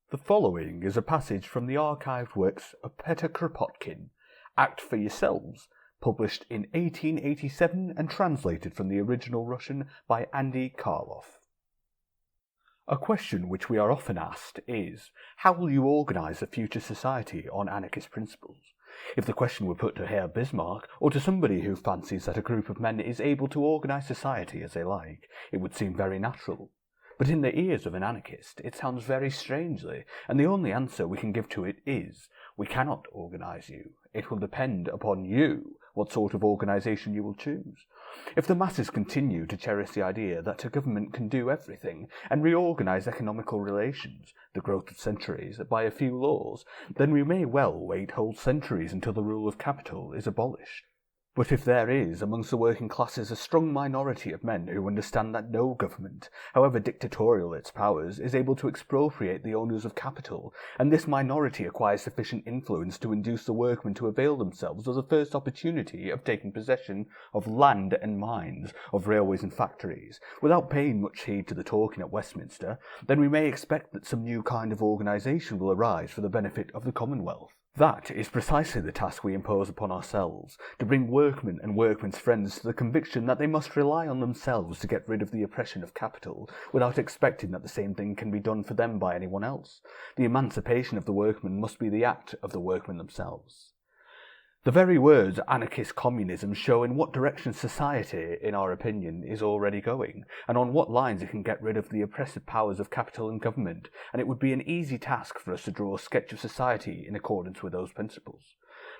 The following is a passage from the archived works of Peter Kropotkin, Act for Yourselves, published in 1887 and translated from the original Russian by Andy Karloff. A question which we are often asked is, how will you organise a future society on anarchist principles? If the question were put to Herr Bismarck, or to somebody who fancies that a group of men is able to organise society as they like, it would seem very natural. But in the ears of an anarchist, it sounds very strangely, and the only answer we can give to it is, we cannot organise you. It will depend upon you what sort of organisation you will choose. If the masses continue to cherish the idea that a government can do everything and reorganise economical relations, the growth of centuries, by a few laws, then we may well wait whole centuries until the rule of capital is abolished. But if there is amongst the working classes a strong minority of men who understand that no government, however dictatorial its powers, is able to expropriate the owners of capital, and this minority acquires sufficient influence to induce the workmen to avail themselves of the first opportunity of taking possession of land and mines, of railways and factories, without paying much heed to the talking at Westminster, then we may expect that some new kind of organisation will arise for the benefit of the Commonwealth. That is precisely the task we impose upon ourselves, to bring workmen and workmen's friends to the conviction that they must rely on themselves to get rid of the oppression of capital, without expecting that the same thing can be done for them by anyone else. The emancipation of the workmen must be the act of the workmen themselves. The very words anarchist communism show in what direction society, in our opinion, is already going, and on what lines it can get rid of the oppressive powers of capital and government, and it would be an easy task for us to draw a sketch of society in accordance with those principles.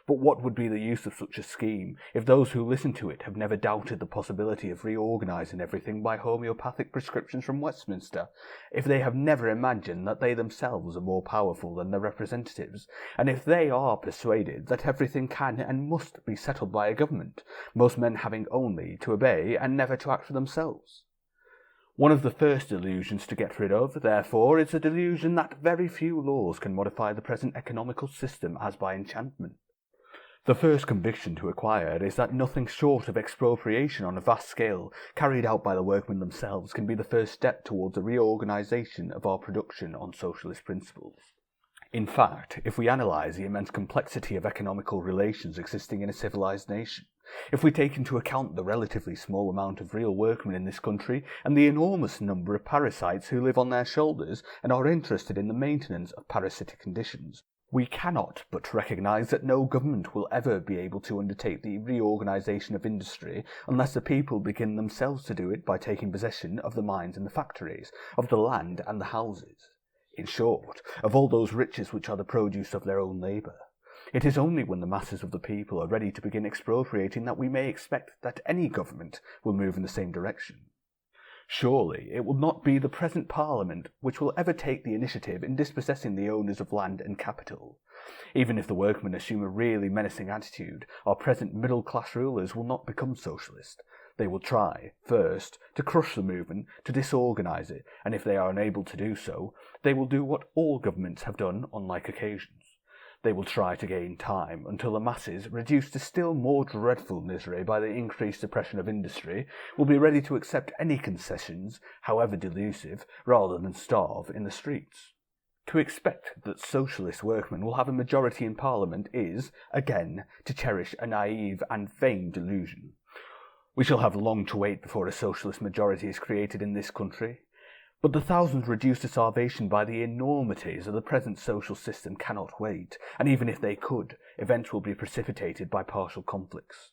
But what would be the use of such a scheme if those who listen to it have never doubted the possibility of reorganising everything by homeopathic prescriptions from Westminster, if they have never imagined that they themselves are more powerful than their representatives, and if they are persuaded that everything can and must be settled by a government, most men having only to obey and never to act for themselves? One of the first delusions to get rid of, therefore, is the delusion that very few laws can modify the present economical system as by enchantment. The first conviction to acquire is that nothing short of expropriation on a vast scale, carried out by the workmen themselves, can be the first step towards the reorganisation of our production on socialist principles. In fact, if we analyse the immense complexity of economical relations existing in a civilised nation, if we take into account the relatively small amount of real workmen in this country and the enormous number of parasites who live on their shoulders and are interested in the maintenance of parasitic conditions, we cannot but recognise that no government will ever be able to undertake the reorganisation of industry unless the people begin themselves to do it by taking possession of the mines and the factories, of the land and the houses. In short, of all those riches which are the produce of their own labour. It is only when the masses of the people are ready to begin expropriating that we may expect that any government will move in the same direction. Surely it will not be the present Parliament which will ever take the initiative in dispossessing the owners of land and capital. Even if the workmen assume a really menacing attitude, our present middle-class rulers will not become socialist. They will try, first, to crush the movement, to disorganise it, and if they are unable to do so, they will do what all governments have done on like occasions. They will try to gain time until the masses, reduced to still more dreadful misery by the increased oppression of industry, will be ready to accept any concessions, however delusive, rather than starve in the streets. To expect that socialist workmen will have a majority in Parliament is, again, to cherish a naive and vain delusion. We shall have long to wait before a socialist majority is created in this country. But the thousands reduced to starvation by the enormities of the present social system cannot wait, and even if they could, events will be precipitated by partial conflicts.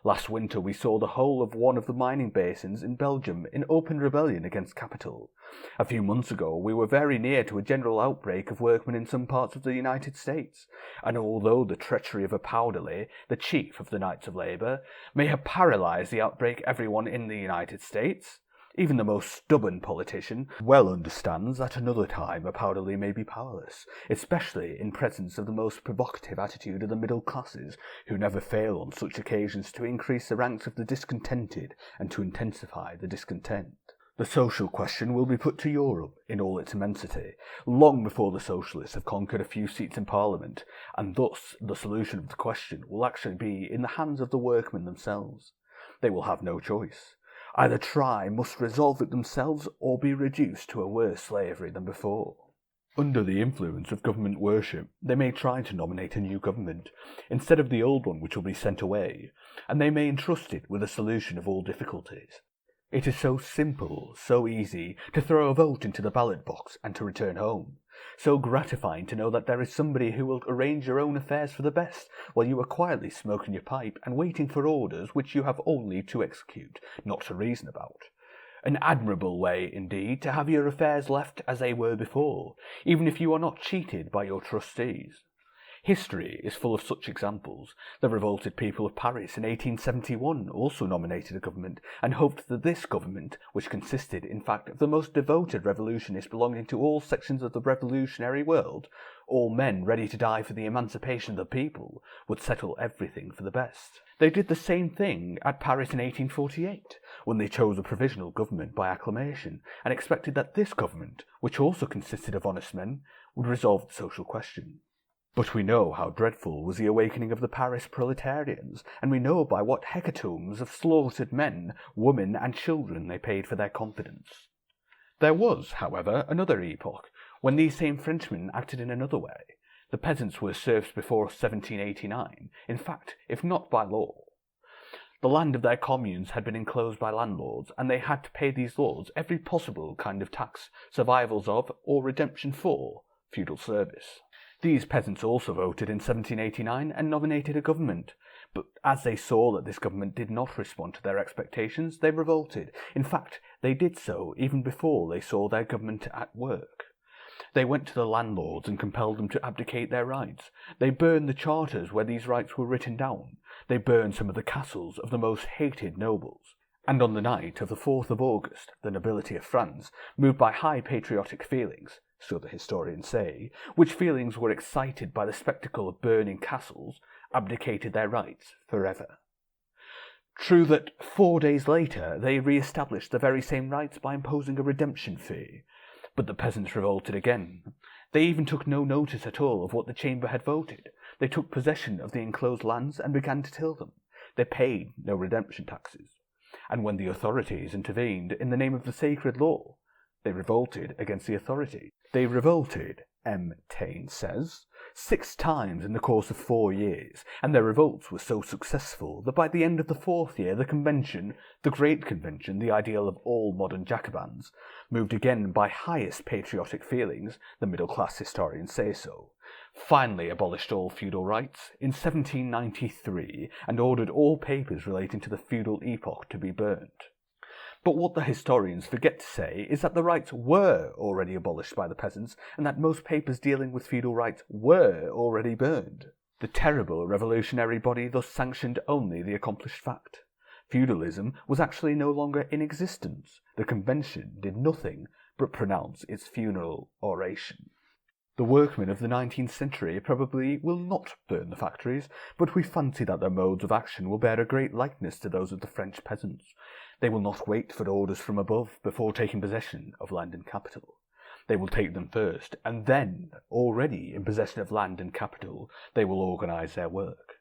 Last winter we saw the whole of one of the mining basins in Belgium in open rebellion against capital. A few months ago we were very near to a general outbreak of workmen in some parts of the United States, and although the treachery of a Powderly, the chief of the Knights of Labour, may have paralysed the outbreak, everyone in the United States, even the most stubborn politician well understands that another time a Powderly may be powerless, especially in presence of the most provocative attitude of the middle classes, who never fail on such occasions to increase the ranks of the discontented and to intensify the discontent. The social question will be put to Europe in all its immensity, long before the socialists have conquered a few seats in Parliament, and thus the solution of the question will actually be in the hands of the workmen themselves. They will have no choice. Either must resolve it themselves or be reduced to a worse slavery than before. Under the influence of government worship, they may try to nominate a new government, instead of the old one which will be sent away, and they may entrust it with a solution of all difficulties. It is so simple, so easy, to throw a vote into the ballot box and to return home. So gratifying to know that there is somebody who will arrange your own affairs for the best, while you are quietly smoking your pipe and waiting for orders which you have only to execute, not to reason about. An admirable way, indeed, to have your affairs left as they were before, even if you are not cheated by your trustees. History is full of such examples. The revolted people of Paris in 1871 also nominated a government, and hoped that this government, which consisted, in fact, of the most devoted revolutionists belonging to all sections of the revolutionary world, all men ready to die for the emancipation of the people, would settle everything for the best. They did the same thing at Paris in 1848, when they chose a provisional government by acclamation, and expected that this government, which also consisted of honest men, would resolve the social question. But we know how dreadful was the awakening of the Paris proletarians, and we know by what hecatombs of slaughtered men, women, and children they paid for their confidence. There was, however, another epoch, when these same Frenchmen acted in another way. The peasants were serfs before 1789, in fact, if not by law. The land of their communes had been enclosed by landlords, and they had to pay these lords every possible kind of tax, survivals of, or redemption for, feudal service. These peasants also voted in 1789 and nominated a government, but as they saw that this government did not respond to their expectations, they revolted. In fact, they did so even before they saw their government at work. They went to the landlords and compelled them to abdicate their rights. They burned the charters where these rights were written down. They burned some of the castles of the most hated nobles. And on the night of the 4th of August, the nobility of France, moved by high patriotic feelings, so the historians say, which feelings were excited by the spectacle of burning castles, abdicated their rights forever. True that 4 days later they re-established the very same rights by imposing a redemption fee, but the peasants revolted again. They even took no notice at all of what the chamber had voted. They took possession of the enclosed lands and began to till them. They paid no redemption taxes. And when the authorities intervened in the name of the sacred law, they revolted against the authority. They revolted, M. Taine says, 6 times in the course of 4 years, and their revolts were so successful that by the end of the 4th year the Convention, the Great Convention, the ideal of all modern Jacobins, moved again by highest patriotic feelings, the middle-class historians say so, finally abolished all feudal rights in 1793 and ordered all papers relating to the feudal epoch to be burnt. But what the historians forget to say is that the rights were already abolished by the peasants, and that most papers dealing with feudal rights were already burned. The terrible revolutionary body thus sanctioned only the accomplished fact. Feudalism was actually no longer in existence. The convention did nothing but pronounce its funeral oration. The workmen of the 19th century probably will not burn the factories, but we fancy that their modes of action will bear a great likeness to those of the French peasants. They will not wait for orders from above before taking possession of land and capital. They will take them first, and then, already in possession of land and capital, they will organise their work.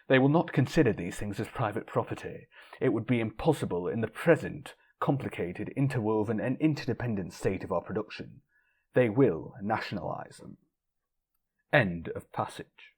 They will not consider these things as private property. It would be impossible in the present, complicated, interwoven and interdependent state of our production. They will nationalise them. End of passage.